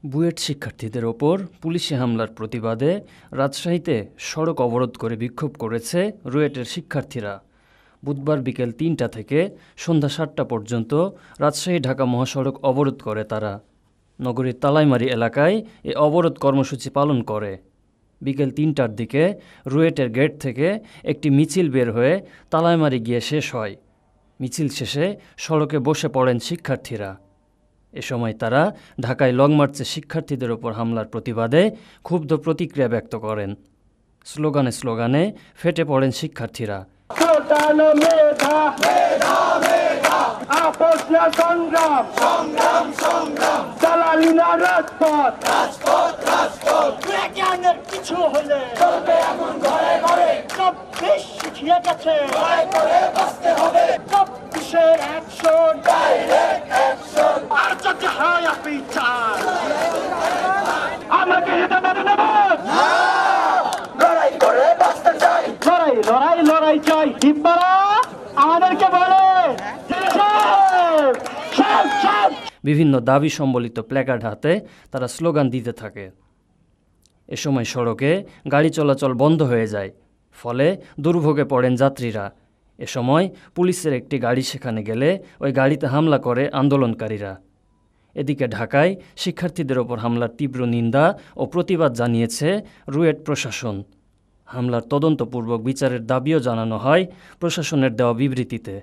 বুয়েট শিক্ষার্থীদের ওপর পুলিশি হামলার প্রতিবাদে রাজশাহীতে সড়ক অবরোধ করে বিক্ষোভ করেছে রুয়েটের শিক্ষার্থীরা। বুধবার বিকেল ৩টা থেকে সন্ধ্যা ৭টা পর্যন্ত রাজশাহী-ঢাকা মহাসড়ক অবরোধ করে তারা। নগরীর তালাইমারী এলাকায় এ অবরোধ কর্মসূচি পালন করে। বিকেল ৩টার দিকে রুয়েটের গেট থেকে একটি মিছিল বের হয়ে তালাইমারী গিয়ে শেষ হয়। মিছিল শেষে সড়কে বসে পড়েন শিক্ষার্থীরা। এ সময় তারা ঢাকায় লং মার্চে শিক্ষার্থীদের ওপর হামলার প্রতিবাদে ক্ষুব্ধ প্রতিক্রিয়া ব্যক্ত করেন। স্লোগানে স্লোগানে ফেটে পড়েন শিক্ষার্থীরা। কিছু হলে শিখিয়ে গেছে লড়াই চাই আমাদেরকে বলে বিভিন্ন দাবি সম্বলিত প্ল্যাকার্ড হাতে তারা স্লোগান দিতে থাকে। এ সময় সড়কে গাড়ি চলাচল বন্ধ হয়ে যায়, ফলে দুর্ভোগে পড়েন যাত্রীরা। এ সময় পুলিশের একটি গাড়ি সেখানে গেলে ওই গাড়িতে হামলা করে আন্দোলনকারীরা। এদিকে ঢাকায় শিক্ষার্থীদের ওপর হামলার তীব্র নিন্দা ও প্রতিবাদ জানিয়েছে রুয়েট প্রশাসন। হামলার তদন্তপূর্বক বিচারের দাবিও জানানো হয় প্রশাসনের দেওয়া বিবৃতিতে।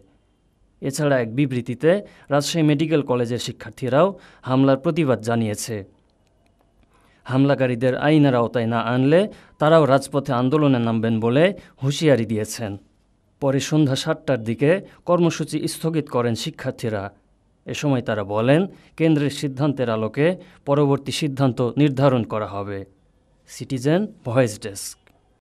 এছাড়া এক বিবৃতিতে রাজশাহী মেডিকেল কলেজের শিক্ষার্থীরাও হামলার প্রতিবাদ জানিয়েছে। হামলাকারীদের আইনের আওতায় না আনলে তারাও রাজপথে আন্দোলনে নামবেন বলে হুঁশিয়ারি দিয়েছেন। পরে সন্ধ্যা ৭টার দিকে কর্মসূচি স্থগিত করেন শিক্ষার্থীরা। এ সময় তারা বলেন, কেন্দ্রের সিদ্ধান্তের আলোকে পরবর্তী সিদ্ধান্ত নির্ধারণ করা হবে। Citizen voice desk.